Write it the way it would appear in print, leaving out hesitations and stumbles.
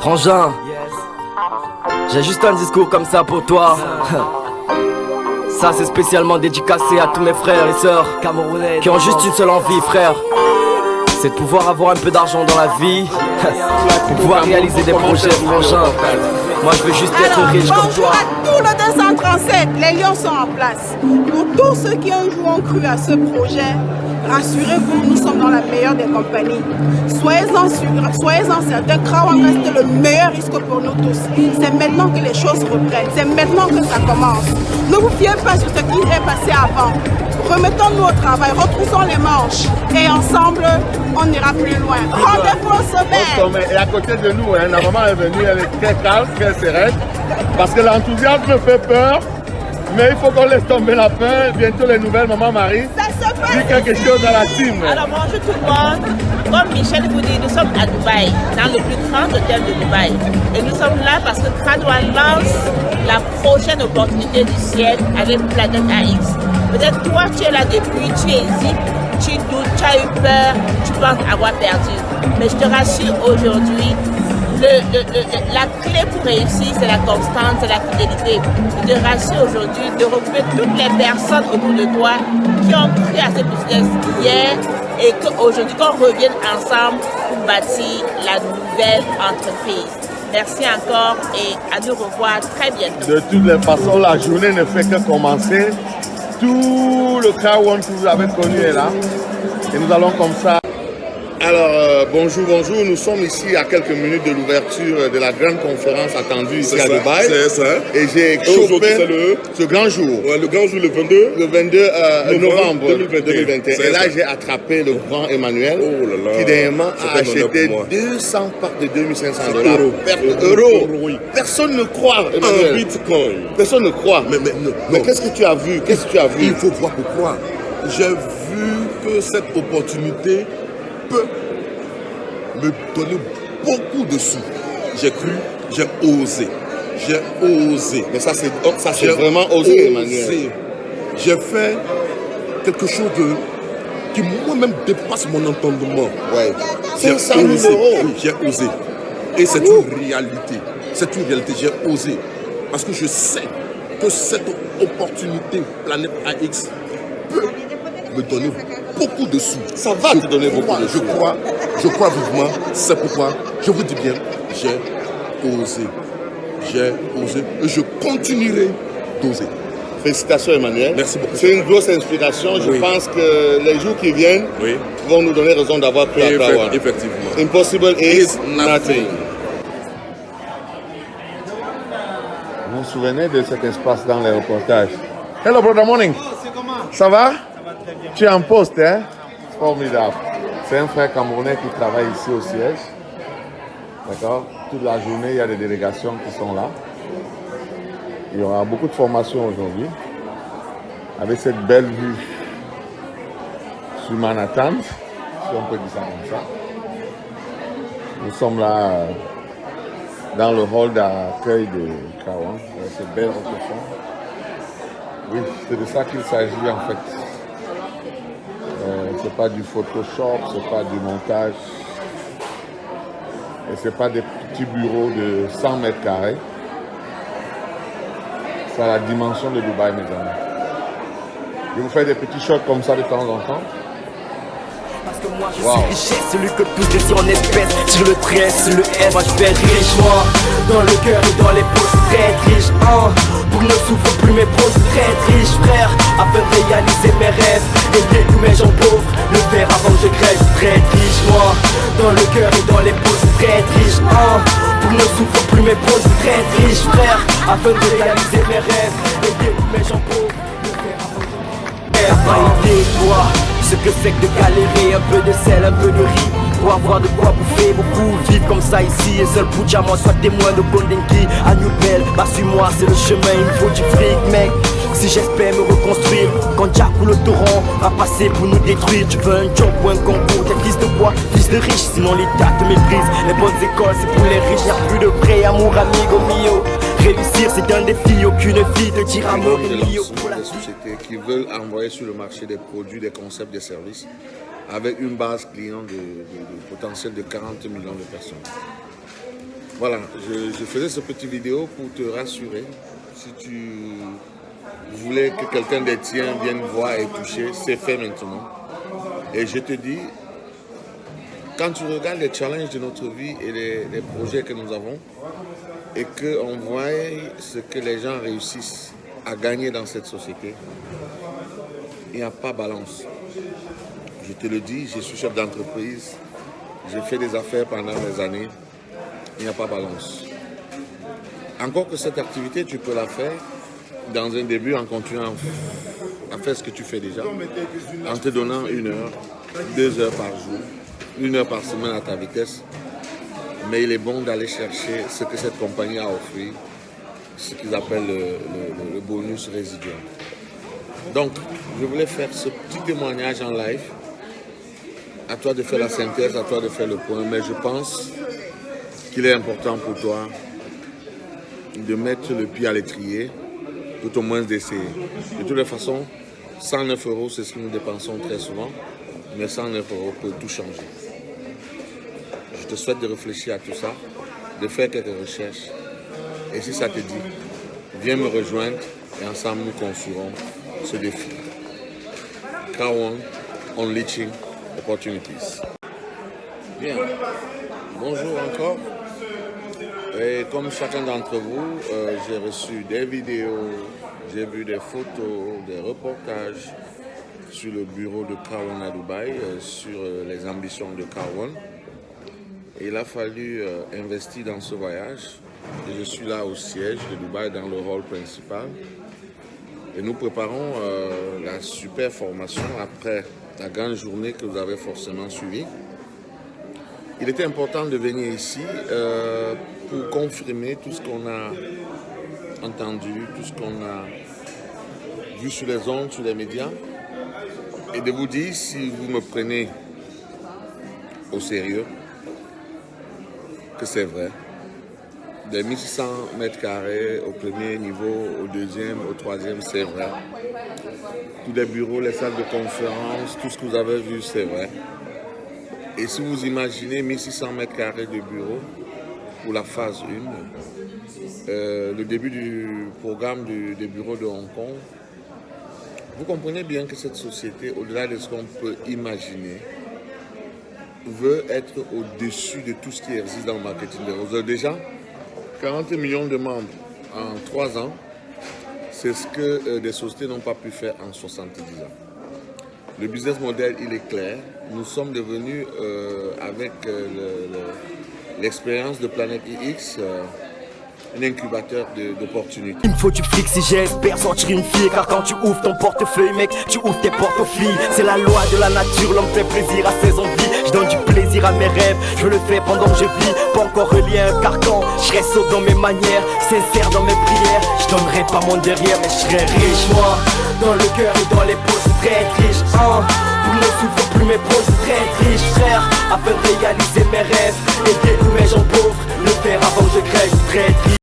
Frangin, j'ai juste un discours comme ça pour toi. Ça c'est spécialement dédicacé à tous mes frères et sœurs camerounais qui ont juste une seule envie, frère. C'est de pouvoir avoir un peu d'argent dans la vie pour pouvoir réaliser des projets, frangin. Moi je veux juste être riche comme toi. Bonjour à tout le 237, les lions sont en place. Pour tous ceux qui un jour ont cru à ce projet, rassurez-vous, nous sommes dans la meilleure des compagnies. Soyez-en certains, Krawang reste le meilleur risque pour nous tous. C'est maintenant que les choses reprennent, c'est maintenant que ça commence. Ne vous fiez pas sur ce qui est passé avant. Remettons-nous au travail, retroussons les manches et ensemble, on ira plus loin. Rendez-vous au sommet. Et à côté de nous, la maman est venue, elle est très calme, très sereine, parce que l'enthousiasme fait peur, mais il faut qu'on laisse tomber la peur. Bientôt les nouvelles, maman Marie, dit quelque chose à la team. Alors bonjour tout le monde, comme Michel vous dit, nous sommes à Dubaï, dans le plus grand hôtel de Dubaï. Et nous sommes là parce que Kradouane lance la prochaine opportunité du ciel avec Planète AX. Peut-être toi tu es là depuis, tu hésites, tu doutes, tu as eu peur, tu penses avoir perdu. Mais je te rassure aujourd'hui, la clé pour réussir, c'est la constance, c'est la fidélité. Je te rassure aujourd'hui de retrouver toutes les personnes autour de toi qui ont cru à ce business hier et qu'aujourd'hui, qu'on revienne ensemble pour bâtir la nouvelle entreprise. Merci encore et à nous revoir très bientôt. De toutes les façons, la journée ne fait que commencer. Tout le Krawang que vous avez connu est là. Et nous allons comme ça. Alors, bonjour, nous sommes ici à quelques minutes de l'ouverture de la grande conférence attendue ici à Dubaï. C'est ça. Et j'ai chopé ce grand jour. Ouais, le grand jour, le 22. Le 22 novembre 2021. Et là, ça. j'ai attrapé le grand Emmanuel, qui dernièrement a acheté 200 parts de 2500 $. Euros. Oui. Personne ne croit, Emmanuel. Un bitcoin. Personne ne croit. Mais qu'est-ce que tu as vu? Il faut voir pourquoi. J'ai vu que cette opportunité peut me donner beaucoup de sous. J'ai cru, j'ai osé. Mais ça c'est vraiment osé, Emmanuel. J'ai fait quelque chose qui moi-même dépasse mon entendement. Ouais. J'ai 500 000 osé. euros. Oui, j'ai osé. Et c'est une réalité. C'est une réalité. J'ai osé. Parce que je sais que cette opportunité Planète AX peut me donner beaucoup de sous. Ça va te donner beaucoup de sous. Je crois vivement. C'est pourquoi je vous dis bien, j'ai osé. Et je continuerai d'oser. Félicitations, Emmanuel. Merci beaucoup. C'est une grosse inspiration. Je pense que les jours qui viennent vont nous donner raison d'avoir pris à Krawang. Effectivement. Impossible is nothing. Vous vous souvenez de cet espace dans les reportages? Hello, brother, morning. Ça va? Très bien. Tu es en poste, hein? Formidable. C'est un frère camerounais qui travaille ici au siège. D'accord? Toute la journée, il y a des délégations qui sont là. Il y aura beaucoup de formations aujourd'hui. Avec cette belle vue sur Manhattan, si on peut dire ça comme ça. Nous sommes là dans le hall d'accueil de Krawang, cette belle réception. Oui, c'est de ça qu'il s'agit en fait. C'est pas du Photoshop, c'est pas du montage. Et c'est pas des petits bureaux de 100 mètres carrés. C'est à la dimension de Dubaï, mes amis. Je vous fais des petits shots comme ça de temps en temps. Parce que moi je suis richesse, celui que tous désirent en espèces. Sur le trait, sur le S, moi je vais être riche, moi. Dans le cœur et dans les poches, très riche, hein. Pour ne souffrir plus mes proches, très riche, frère. Afin de réaliser mes rêves, aider tous mes gens pauvres. Le faire avant que je crève, très riche, moi. Dans le cœur et dans les poches, très riche, hein. Pour ne souffrir plus mes proches, très riche, frère. Afin de réaliser mes rêves, aider tous mes gens pauvres. Le faire avant que je crève. Pas idée, toi. Ce que c'est que de galérer, un peu de sel, un peu de riz pour avoir de quoi bouffer, beaucoup vivent comme ça ici. Et seul pour diamant soit témoin de Bondenki à New Bell, bah suis-moi c'est le chemin, il me faut du fric mec. Si j'espère me reconstruire, quand Jack ou le torrent va passer pour nous détruire. Tu veux un job ou un concours, t'es fils de quoi? Fils de riche, sinon l'État te méprise. Les bonnes écoles c'est pour les riches, y'a plus de vrai amour amigo mio. Réussir c'est un défi, aucune fille te dira mort et mio pour la des sociétés qui veulent envoyer sur le marché des produits, des concepts, des services avec une base client de potentiel de 40 millions de personnes. Voilà, je faisais ce petit vidéo pour te rassurer. Si tu voulais que quelqu'un des tiens vienne voir et toucher, c'est fait maintenant. Et je te dis, quand tu regardes les challenges de notre vie et les projets que nous avons, et qu'on voit ce que les gens réussissent à gagner dans cette société, il n'y a pas balance. Je te le dis, je suis chef d'entreprise, j'ai fait des affaires pendant des années, il n'y a pas balance. Encore que cette activité, tu peux la faire dans un début en continuant à faire ce que tu fais déjà, en te donnant 1 heure, 2 heures par jour, 1 heure par semaine à ta vitesse. Mais il est bon d'aller chercher ce que cette compagnie a offert, ce qu'ils appellent le bonus résiduel. Donc, je voulais faire ce petit témoignage en live. À toi de faire la synthèse, à toi de faire le point. Mais je pense qu'il est important pour toi de mettre le pied à l'étrier, tout au moins d'essayer. De toutes les façons, 109 €, c'est ce que nous dépensons très souvent, mais 109 € peut tout changer. Je te souhaite de réfléchir à tout ça, de faire quelques recherches. Et si ça te dit, viens me rejoindre et ensemble nous construirons ce défi. Car1, Unleashing Opportunities. Bien, bonjour encore. Et comme chacun d'entre vous, j'ai reçu des vidéos, j'ai vu des photos, des reportages sur le bureau de Car1 à Dubaï, sur les ambitions de Car1. Et il a fallu investir dans ce voyage. Et je suis là au siège de Dubaï, dans le hall principal. Et nous préparons la super formation après la grande journée que vous avez forcément suivie. Il était important de venir ici pour confirmer tout ce qu'on a entendu, tout ce qu'on a vu sur les ondes, sur les médias, et de vous dire, si vous me prenez au sérieux, que c'est vrai. Des 1600 mètres carrés au premier niveau, au deuxième, au troisième, c'est vrai. Tous les bureaux, les salles de conférence, tout ce que vous avez vu, c'est vrai. Et si vous imaginez 1600 mètres carrés de bureaux pour la phase 1, le début du programme des bureaux de Hong Kong, vous comprenez bien que cette société, au-delà de ce qu'on peut imaginer, veut être au-dessus de tout ce qui existe dans le marketing de réseau. Déjà, 40 millions de membres en 3 ans, c'est ce que des sociétés n'ont pas pu faire en 70 ans. Le business model, il est clair. Nous sommes devenus, avec l'expérience de Planète X, un incubateur d'opportunités. Il me faut du fric si j'espère sortir une fille. Car quand tu ouvres ton portefeuille, mec, tu ouvres tes portes aux filles. C'est la loi de la nature, l'homme fait plaisir à ses envies. Je donne du plaisir à mes rêves, je le fais pendant que je vis. Pas encore relié à un carcan, je serai sobre dans mes manières, sincère dans mes prières. Je donnerai pas mon derrière, mais je serai riche, moi. Dans le cœur et dans les poches, très riche, hein. Pour ne souffrir plus mes proches, très riche, frère. Afin de réaliser mes rêves, aider tous mes gens pauvres, le faire avant que je crève, très riche.